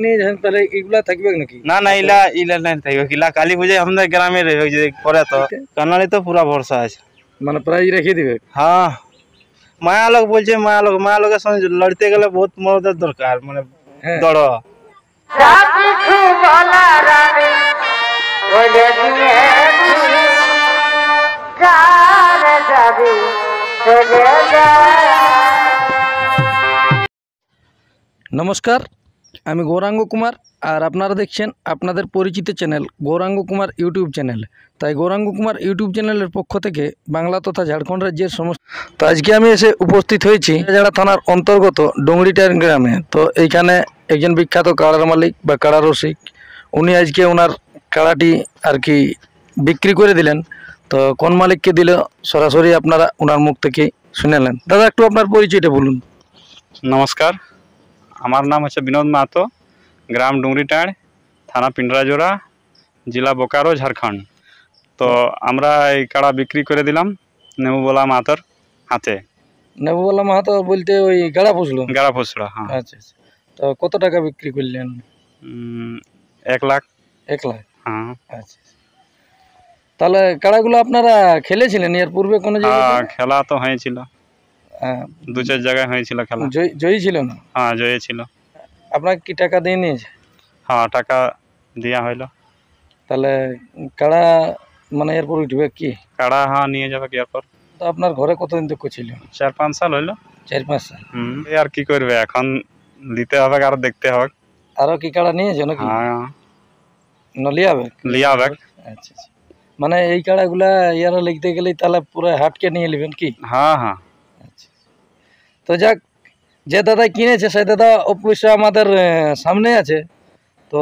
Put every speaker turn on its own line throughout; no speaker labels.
নিয়ে যান তাহলে এগুলা থাকবে নাকি?
না না ইলা ইলা নাই থাকবে কিলা কালী পূজায় আমাদের গ্রামে রইবে যে করে তো কানালি তো পুরা ভরসা আছে
মানে প্রাইজ রেখে দিবে।
হ্যাঁ মায়া লোক বলছে মায়া লোকের সঙ্গে লড়তে গেলে বহুত মদদের দরকার মানে দড়
নমস্কার, আমি গৌরাঙ্গ কুমার আর আপনারা দেখছেন আপনাদের পরিচিত channel Gauranga Kumar YouTube channel. তাই গৌরাঙ্গ কুমার ইউটিউব চ্যানেলের পক্ষ থেকে বাংলা তথা ঝাড়খণ্ড রাজ্যের সমস্ত তো আজকে আমি এসে উপস্থিত হয়েছি রাজাড়া থানার অন্তর্গত ডোংরিটার গ্রামে। তো এইখানে একজন বিখ্যাত কাড়ার মালিক বা কাড়া রসিক, উনি আজকে ওনার কাড়াটি আর কি বিক্রি করে দিলেন। তো কোন মালিককে দিল সরাসরি আপনারা ওনার মুখ থেকে শুনেলেন। দাদা একটু আপনার পরিচয়টা বলুন।
নমস্কার, আমার নাম হচ্ছে বিনোদ মাহাতো, গ্রাম ডুংরিটাড়, থানা পিন্ডরাজোড়া, জেলা বোকারো, ঝাড়খণ্ড। তো আমরা এই কাড়া বিক্রি করে দিলাম নেবুবলা মাহাতোর হাতে।
নেবুবলা মাহাতো বলতে ওই গাড়া ফসলো?
গাড়া ফসড়া, হ্যাঁ।
আচ্ছা আচ্ছা, তো কত টাকা বিক্রি করলেন?
1 লাখ।
1 লাখ,
হ্যাঁ।
আচ্ছা, তাহলে কাড়াগুলো আপনারা খেলেছিলেন এর পূর্বে কোনো জায়গায়?
খেলা তো হয়েছিল, 2-4 জায়গায় হয়েছিল খেলা।
জয়ী ছিল না?
হ্যাঁ, জয়ী ছিল।
আপনাকে কি টাকা দিয়ে নিয়েছে?
হ্যাঁ, টাকা দেওয়া হইলো।
তাহলে কাড়া মানে এরপর উঠবে কি?
কাড়া হ্যাঁ নিয়ে যাবে এরপর।
তো আপনার ঘরে কতদিন তো ছিল?
4-5 সাল হইলো।
4-5 সাল।
আর কি করবে, এখন দিতে হবে আর দেখতে হবে।
আরো কি কাড়া নিয়েছো নাকি?
হ্যাঁ,
লিয়া হবে। আচ্ছা, মানে এই কাড়াগুলা ইয়ারা লিখতে গেলে তাহলে পুরো হাটকে নিয়ে নেবেন কি?
হ্যাঁ হ্যাঁ।
আচ্ছা, তো যাক, যে দাদা কিনেছে সেই দাদা অবশ্য আমাদের সামনে আছে, তো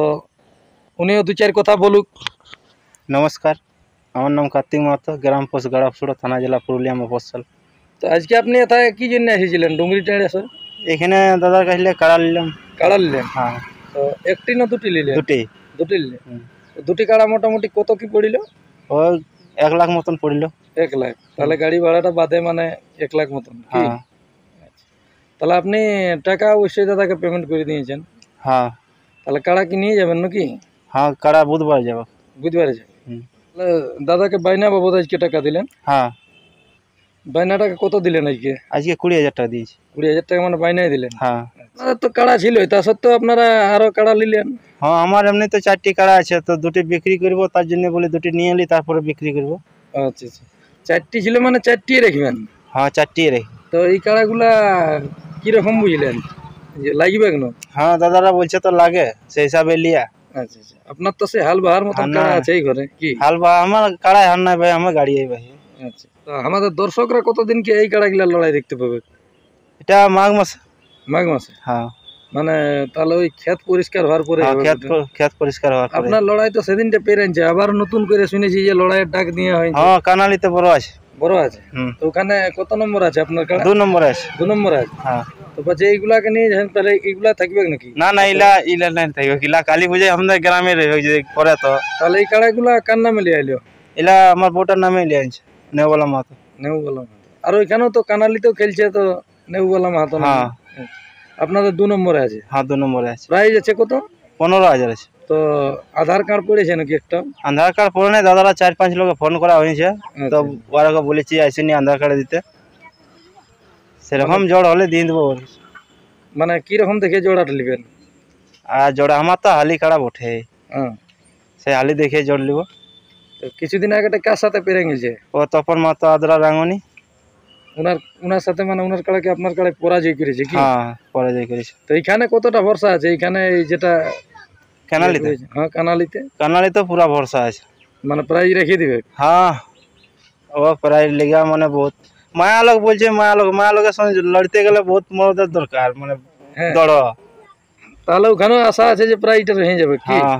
উনিও 2-4 কথা বলুক।
নমস্কার, আমার নাম কার্তিক মাহাতো, গ্রাম পোস্ট গাড়াফসুড়া, থানা জেলা পুরুলিয়া, মফস্বল।
তো আজকে আপনি এথায় কি জন্য এসেছিলেন ডুংরি টাড়ে? স্যার
এখানে দাদার কাছে কাড়া নিলাম।
কাড়া নিলেন?
হ্যাঁ।
তো একটি না দুটি নিলেন? দুটি নিলেন। দুটি কাড়া মোটামুটি কত কি পড়িল?
ওই 1 লাখ মতন পড়িল।
1 লাখ, তাহলে গাড়ি ভাড়াটা বাদে মানে 1 লাখ মতন।
হ্যাঁ।
তাহলে আপনি টাকা অবশ্যই দাদাকে পেমেন্ট করে দিয়েছেন?
হ্যাঁ।
তাহলে কাড়া কি নিয়ে যাবেন নাকি?
হ্যাঁ, কাড়া বুধবার যাব।
বুধবারে যাবেন? তাহলে দাদাকে বাইনা বাবদ আজকে টাকা দিলেন?
হ্যাঁ।
বাইনাটাকে কত দিলেন আজকে?
আজকে 20,000 টাকা দিয়েছি।
20,000 টাকা মানে বাইনাই দিলেন?
হ্যাঁ।
তো কাড়া ছিল, তা সত্ত্বেও আপনারা আরো কাড়া নিলেন?
হ্যাঁ, আমার এমনি তো 4টি কাড়া আছে, তো 2টি বিক্রি করব, তার জন্য বলে 2টি নিয়ে এলি, তারপরে বিক্রি করব।
আচ্ছা আচ্ছা, 4টি ছিল মানে 4টি রাখবেন?
হ্যাঁ, 4টি রাখি।
তো এই কাড়াগুলা কিরকম বুঝলেন যে লাগবে কেন?
হ্যাঁ, দাদারা বলছে তো লাগে, সেই হিসাবে লিয়া।
আচ্ছা আচ্ছা, আপনার তো সে হাল বাহার মতন কাড়া আছে এই ঘরে কি?
হাল বা আমার কাড়াই হার নাই ভাই, আমার গাড়ি এই ভাই।
আচ্ছা, তো আমাদের দর্শকরা কতদিন কি এই কাড়াগুলা লড়াই দেখতে পাবে?
এটা মাঘ মাসে।
মাঘ মাসে?
হ্যাঁ।
মানে তাহলে ওই ক্ষেত পরিষ্কার হওয়ার পরে?
ক্ষেত পরিষ্কার হওয়ার পরে।
আপনার লড়াই তো সেদিনটা পেরেছে, আবার নতুন করে শুনেছি যে লড়াইয়ের ডাক দেওয়া হয়েছে।
হ্যাঁ, কানালিতে বড় আছে।
বড় আছে? তো ওখানে কত নম্বর আছে আপনার কাড়া?
2 নম্বর আছে।
2 নম্বর আছে?
হ্যাঁ।
তো পাচ্ছে এইগুলাকে নিয়ে যান তাহলে এইগুলা থাকবে নাকি?
না না ইলা নাই থাকবে কিলা কালী পূজায় আমাদের গ্রামে রইবে যে করে তো।
তাহলে এই কাড়াগুলা কার নামে লিয়ে আইলো?
এলা আমার বউটার নামে লিয়ে আনছে, নেবুবলা মাহাতো।
নেবুবলা মাহাতো। আর ওইখানেও তো কানালিতেও খেলছে, তো নেবুবলা মাহাতো।
হ্যাঁ।
আপনাদের 2 নম্বরে আছে?
হ্যাঁ, 2 নম্বরে আছে।
প্রাইজ আছে কত?
15,000 আছে।
তো আধার কার্ড পড়েছে নাকি একটা?
আধার কার্ড পড়ে নাই, দাদারা 4-5 লোকে ফোন করা হয়েছে, তো ওরাকে বলেছি আইসিনি আধার কার্ড দিতে, সেরকম জোড় হলে দিয়ে দেবো।
মানে কিরকম দেখে জোড়াটা নেবেন?
আর জোড়া আমার তো হালি কাড়া বটে,
হ্যাঁ,
সেই হালি দেখে জোড় নিব।
তো কিছুদিন আগে কার সাথে পেরে গেছে?
ও তপন মাহাতো, আদ্রা রাঙ্গনি।
ওনার সাথে মানে ওনার কাড়াকে আপনার কাড়ায় পরাজয় করেছে কি?
হ্যাঁ, পরাজয় করেছে।
তো এইখানে কতটা ভরসা আছে? এইখানে যেটা
কানালিতে?
হ্যাঁ,
কানালিতে পুরা ভরসা আছে,
মানে প্রাইজ রেখে দিবে?
হ্যাঁ, ও প্রাইজ লেগা মানে বহুত মায়া লোক বলছে, মায়া লোকের সঙ্গে লড়তে গেলে বহুত মদদের দরকার, মানে দড়।
তাহলে ওখানেও আশা আছে যে প্রাইজটা হয়ে যাবে কি?
হ্যাঁ।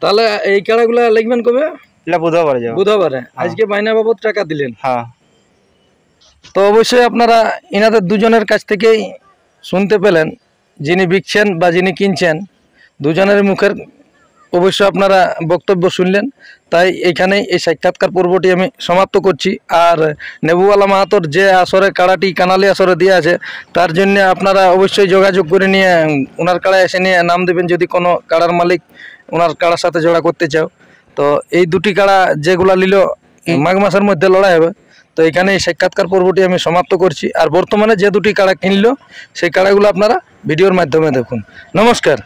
তাহলে এই কাড়াগুলা লিখবেন কবে?
বুধবারে যাবো।
বুধবারে? আজকে বাইনা বাবদ টাকা দিলেন?
হ্যাঁ।
তো অবশ্যই আপনারা ইনাদের দুজনের কাছ থেকেই শুনতে পেলেন, যিনি বিকছেন বা যিনি কিনছেন, দুজনের মুখের অবশ্যই আপনারা বক্তব্য শুনলেন, তাই এখানেই এই সাক্ষাৎকার পর্বটি আমি সমাপ্ত করছি। আর নেবুওয়ালা মাহাতোর যে আসরে কাড়াটি কানালি আসরে দিয়ে আছে, তার জন্য আপনারা অবশ্যই যোগাযোগ করে নিয়ে ওনার কাড়ায় এসে নিয়ে নাম দেবেন যদি কোনো কাড়ার মালিক ওনার কাড়ার সাথে জোড়া করতে চাও। তো এই দুটি কাড়া যেগুলা নিল মাঘ মাসের মধ্যে লড়াই হবে। তো এখানে এই সাক্ষাৎকার পর্বটি আমি সমাপ্ত করছি। আর বর্তমানে যে দুটি কাড়া কিনলো সেই কাড়াগুলো আপনারা ভিডিওর মাধ্যমে দেখুন। নমস্কার।